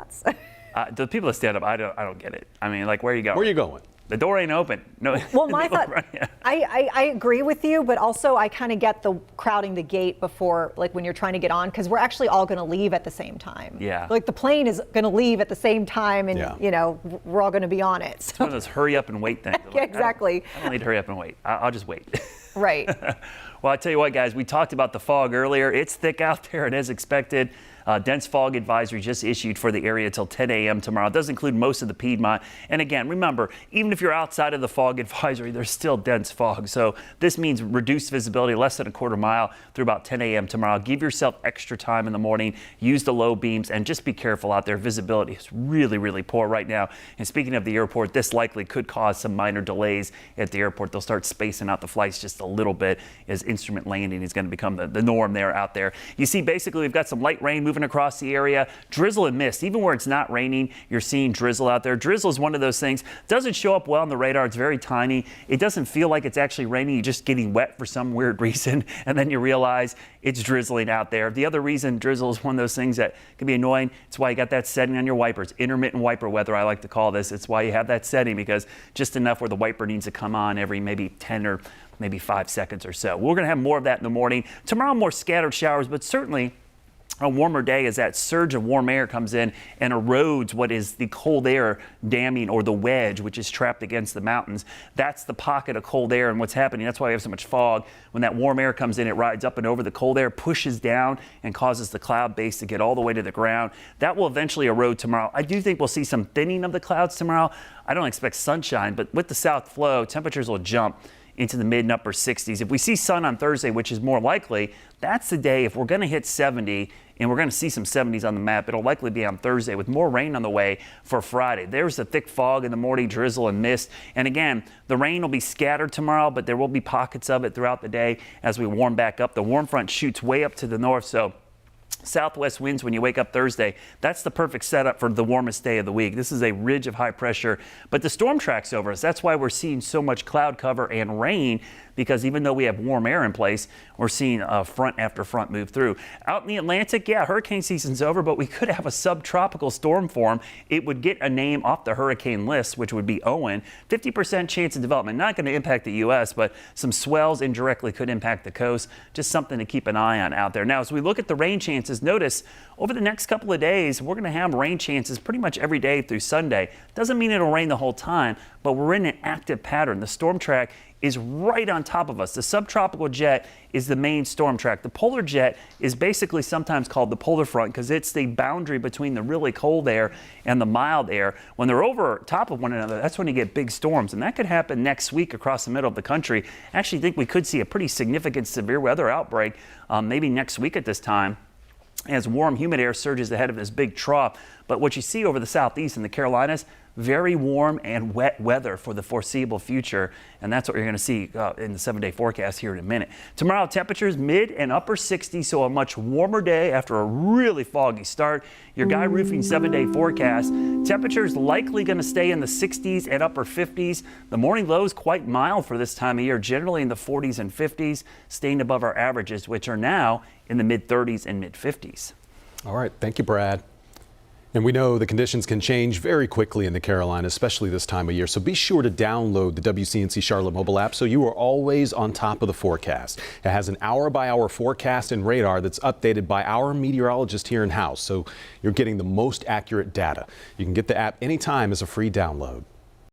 thoughts? The people that stand up, I don't get it. I mean, like, where are you going? Where are you going? The door ain't open. No. Well, my thought, I agree with you, but also I kind of get the crowding the gate before, like when you're trying to get on, because we're actually all going to leave at the same time. Yeah. Like the plane is going to leave at the same time, and Yeah. you know, we're all going to be on it. It's one of those hurry up and wait things. Yeah, exactly. I don't need to hurry up and wait. I'll just wait. Right. Well, I tell you what, guys, we talked about the fog earlier. It's thick out there, and as expected, dense fog advisory just issued for the area till 10 a.m. tomorrow. It does include most of the Piedmont. And again, remember, even if you're outside of the fog advisory, there's still dense fog. So this means reduced visibility, less than a quarter mile through about 10 a.m. tomorrow. Give yourself extra time in the morning. Use the low beams and just be careful out there. Visibility is really, really poor right now. And speaking of the airport, this likely could cause some minor delays at the airport. They'll start spacing out the flights just a little bit as instrument landing is going to become the norm there out there. You see, basically, we've got some light rain moving across the area, drizzle and mist. Even where it's not raining, you're seeing drizzle out there. Drizzle is one of those things. Doesn't show up well on the radar. It's very tiny. It doesn't feel like it's actually raining. You're just getting wet for some weird reason, and then you realize it's drizzling out there. The other reason drizzle is one of those things that can be annoying. It's why you got that setting on your wipers. Intermittent wiper weather, I like to call this. It's why you have that setting, because just enough where the wiper needs to come on every maybe 10 or maybe 5 seconds or so. We're going to have more of that in the morning. Tomorrow, more scattered showers, but certainly a warmer day as that surge of warm air comes in and erodes what is the cold air damming, or the wedge, which is trapped against the mountains. That's the pocket of cold air and what's happening. That's why we have so much fog. When that warm air comes in, it rides up and over the cold air, pushes down and causes the cloud base to get all the way to the ground. That will eventually erode tomorrow. I do think we'll see some thinning of the clouds tomorrow. I don't expect sunshine, but with the south flow, temperatures will jump into the mid and upper 60s. If we see sun on Thursday, which is more likely, that's the day if we're going to hit 70, and we're going to see some 70s on the map. It'll likely be on Thursday with more rain on the way for Friday. There's the thick fog in the morning, drizzle and mist. And again, the rain will be scattered tomorrow, but there will be pockets of it throughout the day as we warm back up. The warm front shoots way up to the north, so southwest winds when you wake up Thursday. That's the perfect setup for the warmest day of the week. This is a ridge of high pressure, but the storm track's over us. That's why we're seeing so much cloud cover and rain, because even though we have warm air in place, we're seeing front after front move through. Out in the Atlantic, yeah, hurricane season's over, but we could have a subtropical storm form. It would get a name off the hurricane list, which would be Owen. 50% chance of development. Not going to impact the U.S., but some swells indirectly could impact the coast. Just something to keep an eye on out there. Now, as we look at the rain chances, notice over the next couple of days, we're going to have rain chances pretty much every day through Sunday. Doesn't mean it'll rain the whole time, but we're in an active pattern. The storm track is right on top of us. The subtropical jet is the main storm track. The polar jet is basically sometimes called the polar front because it's the boundary between the really cold air and the mild air. When they're over top of one another, that's when you get big storms, and that could happen next week across the middle of the country. I actually think we could see a pretty significant severe weather outbreak maybe next week at this time, as warm, humid air surges ahead of this big trough. But what you see over the southeast and the Carolinas, very warm and wet weather for the foreseeable future, and that's what you're going to see in the 7-day forecast here in a minute. Tomorrow, temperatures mid and upper 60s, so a much warmer day after a really foggy start. Your Guy Roofing 7-day forecast, temperatures likely going to stay in the 60s and upper 50s. The morning low is quite mild for this time of year, generally in the 40s and 50s, staying above our averages, which are now in the mid 30s and mid 50s. All right, thank you, Brad. And we know the conditions can change very quickly in the Carolinas, especially this time of year. So be sure to download the WCNC Charlotte mobile app so you are always on top of the forecast. It has an hour-by-hour forecast and radar that's updated by our meteorologist here in-house. So you're getting the most accurate data. You can get the app anytime as a free download.